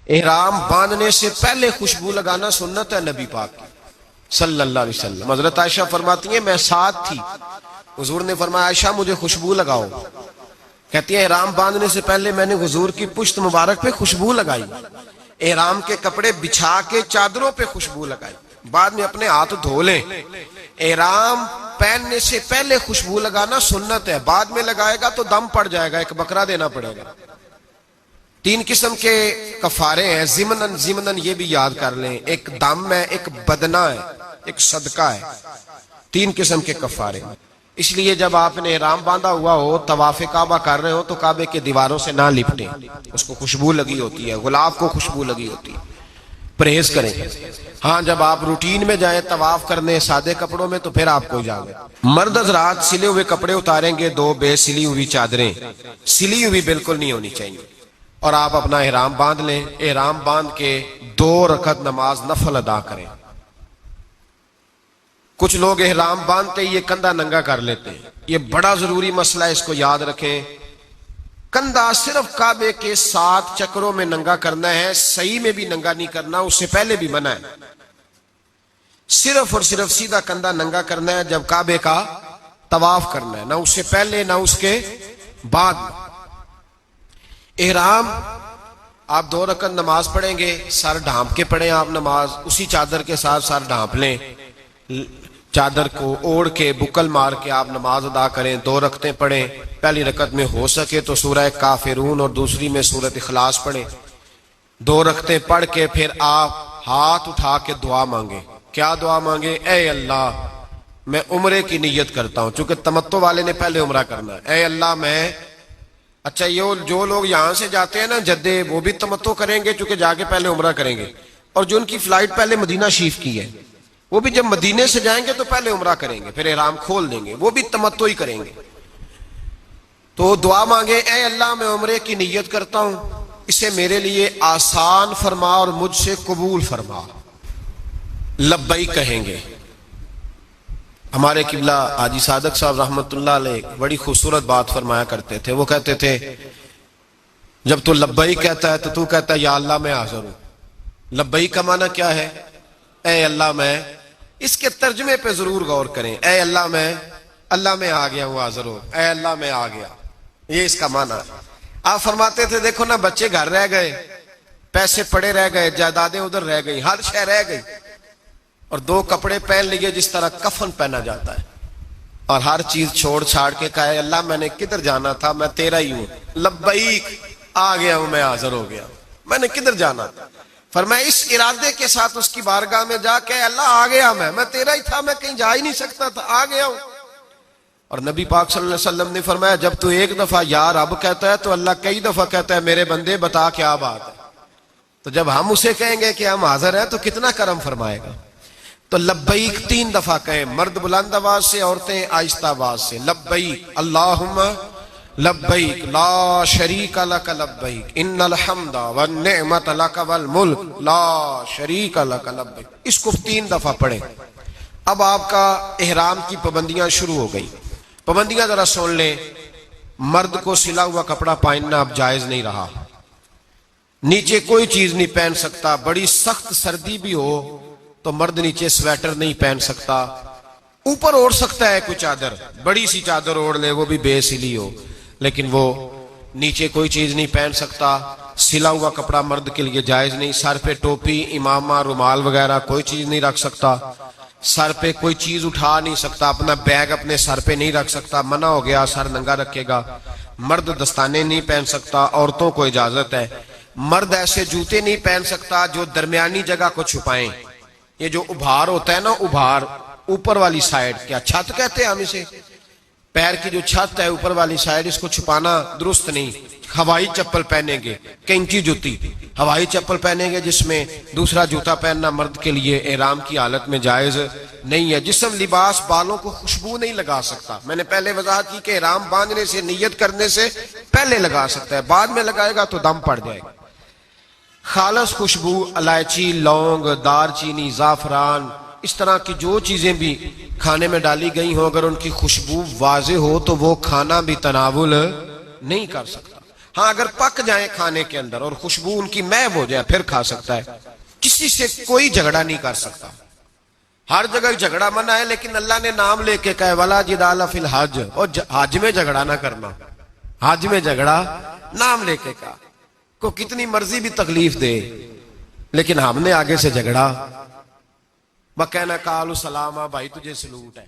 احرام باندھنے سے پہلے خوشبو لگانا سنت ہے نبی پاک کی صلی اللہ علیہ وسلم۔ حضرت عائشہ فرماتی ہیں میں ساتھ تھی، حضور نے فرمایا عائشہ مجھے خوشبو لگاؤ، کہتی ہیں احرام باندھنے سے پہلے میں نے حضور کی پشت مبارک پہ خوشبو لگائی، احرام کے کپڑے بچھا کے چادروں پہ خوشبو لگائی، بعد میں اپنے ہاتھ دھو لیں۔ احرام پہننے سے پہلے خوشبو لگانا سنت ہے، بعد میں لگائے گا تو دم پڑ جائے گا، ایک بکرا دینا پڑے گا۔ 3 قسم کے کفارے ہیں، ضمناً یہ بھی یاد کر لیں، ایک دم ہے، ایک بدنہ ہے، ایک صدقہ ہے، 3 قسم کے کفارے۔ اس لیے جب آپ نے احرام باندھا ہوا ہو، طواف کعبہ کر رہے ہو تو کعبے کے دیواروں سے نہ لپٹیں، اس کو خوشبو لگی ہوتی ہے، غلاف کو خوشبو لگی ہوتی ہے، پرہیز کریں۔ ہاں جب آپ روٹین میں جائیں طواف کرنے سادے کپڑوں میں تو پھر آپ کو اجازت۔ مرد حضرات سلے ہوئے کپڑے اتاریں گے، 2 بے سلی ہوئی چادریں، سلی ہوئی بالکل نہیں ہونی چاہیے، اور آپ اپنا احرام باندھ لیں۔ احرام باندھ کے 2 رکعت نماز نفل ادا کریں۔ کچھ لوگ احرام باندھتے یہ کندھا ننگا کر لیتے ہیں، یہ بڑا ضروری مسئلہ ہے، اس کو یاد رکھیں۔ کندھا صرف کعبے کے 7 چکروں میں ننگا کرنا ہے، صحیح میں بھی ننگا نہیں کرنا، اس سے پہلے بھی منع ہے۔ صرف اور صرف سیدھا کندھا ننگا کرنا ہے جب کعبے کا طواف کرنا ہے، نہ اس سے پہلے نہ اس کے بعد۔ احرام آپ 2 رکعت نماز پڑھیں گے، سر ڈھانپ کے پڑھیں آپ نماز، اسی چادر کے ساتھ سر ڈھانپ لیں، چادر کو اوڑھ کے بکل مار کے آپ نماز ادا کریں، 2 رکعتیں پڑھیں۔ پہلی رکعت میں ہو سکے تو سورہ کافرون اور دوسری میں سورۃ اخلاص پڑھیں۔ 2 رکعتیں پڑھ کے پھر آپ ہاتھ اٹھا کے دعا مانگیں۔ کیا دعا مانگیں؟ اے اللہ میں عمرے کی نیت کرتا ہوں، چونکہ تمتع والے نے پہلے عمرہ کرنا ہے۔ اے اللہ میں، اچھا یہ جو لوگ یہاں سے جاتے ہیں نا جدے، وہ بھی تمتع کریں گے چونکہ جا کے پہلے عمرہ کریں گے، اور جو ان کی فلائٹ پہلے مدینہ شریف کی ہے وہ بھی جب مدینے سے جائیں گے تو پہلے عمرہ کریں گے، پھر احرام کھول دیں گے، وہ بھی تمتع ہی کریں گے۔ تو دعا مانگے، اے اللہ میں عمرے کی نیت کرتا ہوں، اسے میرے لیے آسان فرما اور مجھ سے قبول فرما۔ لبیک کہیں گے۔ ہمارے قبلہ حاجی صادق صاحب رحمۃ اللہ علیہ بڑی خوبصورت بات فرمایا کرتے تھے، وہ کہتے تھے جب تو لبیک کہتا ہے تو کہتا ہے یا اللہ میں حاضر ہوں۔ لبیک کا معنی کیا ہے؟ اے اللہ میں، اس کے ترجمے پہ ضرور غور کریں، اے اللہ میں آ گیا ہوں، حاضر ہوں، اے اللہ میں آ گیا، یہ اس کا معنی ہے۔ آپ فرماتے تھے دیکھو نا بچے گھر رہ گئے، پیسے پڑے رہ گئے، جائیدادیں ادھر رہ گئی، ہر شے رہ گئی، اور 2 کپڑے پہن لیے جس طرح کفن پہنا جاتا ہے، اور ہر چیز چھوڑ چھاڑ کے کہا ہے اللہ میں نے کدھر جانا تھا، میں تیرا ہی ہوں، لبیک آ گیا ہوں، میں حاضر ہو گیا، میں نے کدھر جانا تھا۔ فرمایا اس ارادے کے ساتھ اس کی بارگاہ میں جا کے اللہ آ گیا، میں تیرا ہی تھا، میں کہیں جا ہی نہیں سکتا تھا، آ گیا ہوں۔ اور نبی پاک صلی اللہ علیہ وسلم نے فرمایا جب تو ایک دفعہ یا رب کہتا ہے تو اللہ کئی دفعہ کہتا ہے میرے بندے بتا کیا بات ہے۔ تو جب ہم اسے کہیں گے کہ ہم حاضر ہیں تو کتنا کرم فرمائے گا۔ تو لبیک 3 دفعہ کہیں، مرد بلند آواز سے، عورتیں آہستہ آواز سے، لبیک اللہم لبیک لا شریک لک لبیک ان الحمد والنعمت لک والملک لا شریک لک لبیک۔ اس کو 3 دفعہ پڑھیں۔ اب آپ کا احرام کی پابندیاں شروع ہو گئی۔ پابندیاں ذرا سن لیں۔ مرد کو سلا ہوا کپڑا پہننا اب جائز نہیں رہا، نیچے کوئی چیز نہیں پہن سکتا، بڑی سخت سردی بھی ہو تو مرد نیچے سویٹر نہیں پہن سکتا، اوپر اوڑھ سکتا ہے کوئی چادر، بڑی سی چادر اوڑھ لے وہ بھی بے سلی ہو، لیکن وہ نیچے کوئی چیز نہیں پہن سکتا۔ سلا ہوا کپڑا مرد کے لیے جائز نہیں۔ سر پہ ٹوپی، امامہ، رومال وغیرہ کوئی چیز نہیں رکھ سکتا، سر پہ کوئی چیز اٹھا نہیں سکتا، اپنا بیگ اپنے سر پہ نہیں رکھ سکتا، منع ہو گیا، سر ننگا رکھے گا۔ مرد دستانے نہیں پہن سکتا، عورتوں کو اجازت ہے۔ مرد ایسے جوتے نہیں پہن سکتا جو درمیانی جگہ کو چھپائیں، یہ جو ابھار ہوتا ہے نا، ابھار اوپر والی سائیڈ، کیا چھت کہتے ہیں ہم اسے، پیر کی جو چھت ہے اوپر والی سائیڈ، اس کو چھپانا درست نہیں۔ ہوائی چپل پہنیں گے، کینچی جوتی، ہوائی چپل پہنیں گے جس میں دوسرا جوتا پہننا مرد کے لیے احرام کی حالت میں جائز نہیں ہے۔ جسم لباس بالوں کو خوشبو نہیں لگا سکتا، میں نے پہلے وضاحت کی کہ احرام باندھنے سے، نیت کرنے سے پہلے لگا سکتا ہے، بعد میں لگائے گا تو دم پڑ جائے گا۔ خالص خوشبو الائچی، لونگ، دار چینی، زعفران، اس طرح کی جو چیزیں بھی کھانے میں ڈالی گئی ہوں، اگر ان کی خوشبو واضح ہو تو وہ کھانا بھی تناول نہیں کر سکتا۔ ہاں اگر پک جائیں کھانے کے اندر اور خوشبو ان کی محو ہو جائے پھر کھا سکتا ہے. کسی سے کوئی جھگڑا نہیں کر سکتا. ہر جگہ جھگڑا منع ہے لیکن اللہ نے نام لے کے کہا ولا جدال فی الحج، اور حج میں جھگڑا نہ کرنا. حج میں جھگڑا نام لے کے کہا. کو کتنی مرضی بھی تکلیف دے لیکن ہم نے آگے سے جھگڑا. میں کہنا کالو سلام بھائی تجھے سلوٹ ہے.